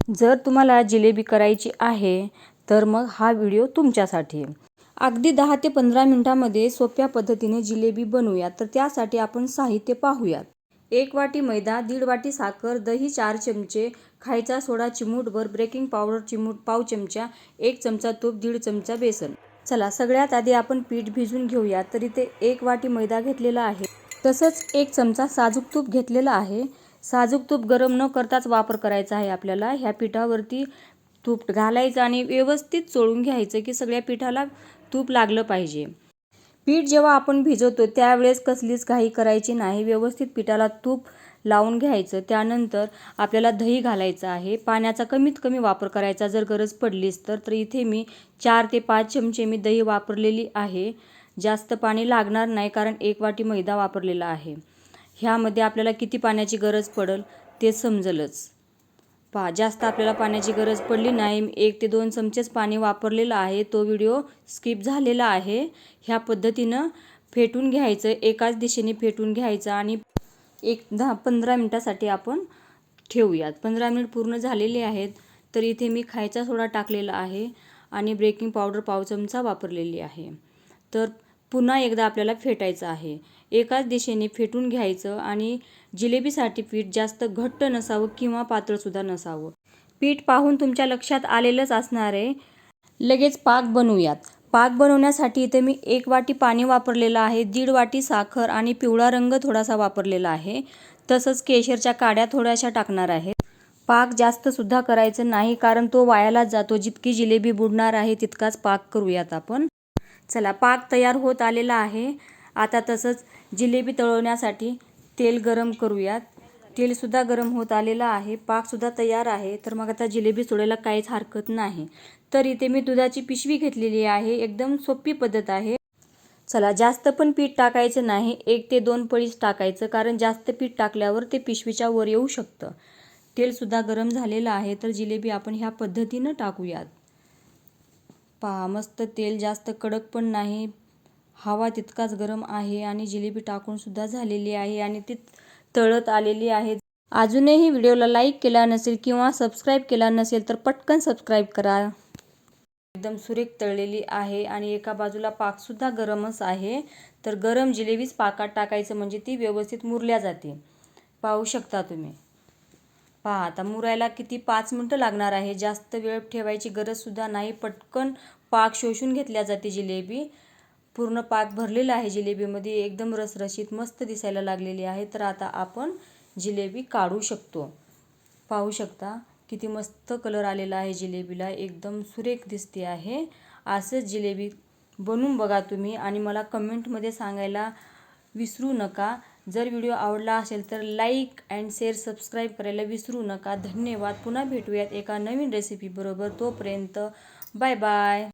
जर तुम्हाला जिलेबी करायची आहे तर मग हा व्हिडिओ तुमच्यासाठी आहे। अगदी 10 ते 15 मिनिटांमध्ये सोप्या पद्धतीने जिलेबी बनवूया। तर त्यासाठी आपण साहित्य पाहूयात। 1 वाटी मैदा, 1.5 वाटी साखर, दही 4 चमचे, खायचा सोडा चिमूटभर, बेकिंग पावडर पाव चमचा, 1 चमचा तूप, 1.5 चमचा बेसन। चला सगळ्यात आधी आपण पीठ भिजवून घेऊया। तर इथे 1 वाटी मैदा घेतलेला आहे, तसंच 1 चमचा साजूक तूप घेतलेला आहे। साजूक तूप गरम न करताच वापर करायचा आहे आपल्याला। ह्या पिठावरती तूप घालायचं आणि व्यवस्थित चोळून घ्यायचं की सगळ्या पिठाला तूप लागलं पाहिजे। पीठ जेव्हा आपण भिजवतो त्यावेळेस कसलीच घाई करायची नाही, व्यवस्थित पिठाला तूप लावून घ्यायचं। त्यानंतर आपल्याला दही घालायचं आहे। पाण्याचा कमीत कमी वापर करायचा जर गरज पडलीच तर इथे मी 4 ते 5 चमचे मी दही वापरलेली आहे। जास्त पाणी लागणार नाही कारण 1 वाटी मैदा वापरलेला आहे। ह्यामध्ये आपल्याला किती पाण्याची गरज पडेल ते समजेलच। पहा, जास्त आपल्याला पाण्याची गरज पडली नाही। 1 ते 2 चमचेच पाणी वापरलेलं आहे। तो व्हिडिओ स्किप झालेला आहे। ह्या पद्धतीनं फेटून घ्यायचं, एकाच दिशेने फेटून घ्यायचं आणि 10-15 मिनिटासाठी आपण ठेवूयात। 15 मिनिट पूर्ण झालेले आहेत। तर इथे मी खायचा सोडा टाकलेला आहे आणि बेकिंग पावडर पाव चमचा वापरलेली आहे। तर पुन्हा एकदा आपल्याला फेटायचं आहे। एकाच दिशेने फेटून घ्यायचं आणि जिलेबीसाठी पीठ जास्त घट्ट नसावं किंवा पातळसुद्धा नसावं। पीठ पाहून तुमच्या लक्षात आलेलंच असणार आहे। लगेच पाक बनवूयात। पाक बनवण्यासाठी इथे मी 1 वाटी पाणी वापरलेलं आहे, 1.5 वाटी साखर आणि पिवळा रंग थोडासा वापरलेला आहे। तसंच केशरच्या काड्या थोड्याशा टाकणार आहे। पाक जास्त सुद्धा करायचं नाही कारण तो वायालाच जातो। जितकी जिलेबी बुडणार आहे तितकाच पाक करूयात आपण। चला, पाक तयार होत आलेला आहे। आता तसंच जिलेबी तळवण्यासाठी तेल गरम करूयात। तेलसुद्धा गरम होत आलेलं आहे, पाकसुद्धा तयार आहे। तर मग आता जिलेबी सोडायला काहीच हरकत नाही। तर इथे मी दुधाची पिशवी घेतलेली आहे, एकदम सोपी पद्धत आहे। चला, जास्त पण पीठ टाकायचं नाही, 1 ते 2 पळीच टाकायचं कारण जास्त पीठ टाकल्यावर ते पिशवीच्या वर येऊ शकतं। तेलसुद्धा गरम झालेलं आहे। तर जिलेबी आपण ह्या पद्धतीनं टाकूयात। पहा, मस्त तेल जास्त कडक पण नाही, हवा तितकाच गरम आहे आणि जिलेबी टाकून सुद्धा झालेली आहे आणि ती तळत आलेली आहे। अजूनही व्हिडिओला लाईक केला नसेल किंवा सबस्क्राईब केला नसेल तर पटकन सबस्क्राईब करा। एकदम सुरेख तळलेली आहे आणि एका बाजूला पाकसुद्धा गरमच आहे। तर गरम जिलेबीच पाकात टाकायचं म्हणजे ती व्यवस्थित मुरल्या जाते। पाहू शकता तुम्ही। पहा, आता मुरायला किती 5 मिनिटं लागणार आहे, जास्त वेळ ठेवायची गरजसुद्धा नाही। पटकन पाक शोषून घेतल्या जाते जिलेबी। पूर्ण पाक भरलेला आहे जिलेबीमध्ये, एकदम रसरशीत मस्त दिसायला लागलेली आहे। तर आता आपण जिलेबी काढू शकतो। पाहू शकता किती मस्त कलर आलेला आहे जिलेबीला, एकदम सुरेख दिसते आहे। असंच जिलेबी बनवून बघा तुम्ही आणि मला कमेंटमध्ये सांगायला विसरू नका। जर व्हिडिओ आवडला असेल तर लाईक अँड शेअर, सबस्क्राईब करायला विसरू नका। धन्यवाद। पुन्हा भेटूयात एका नवीन रेसिपी बरोबर। तोपर्यंत बाय बाय।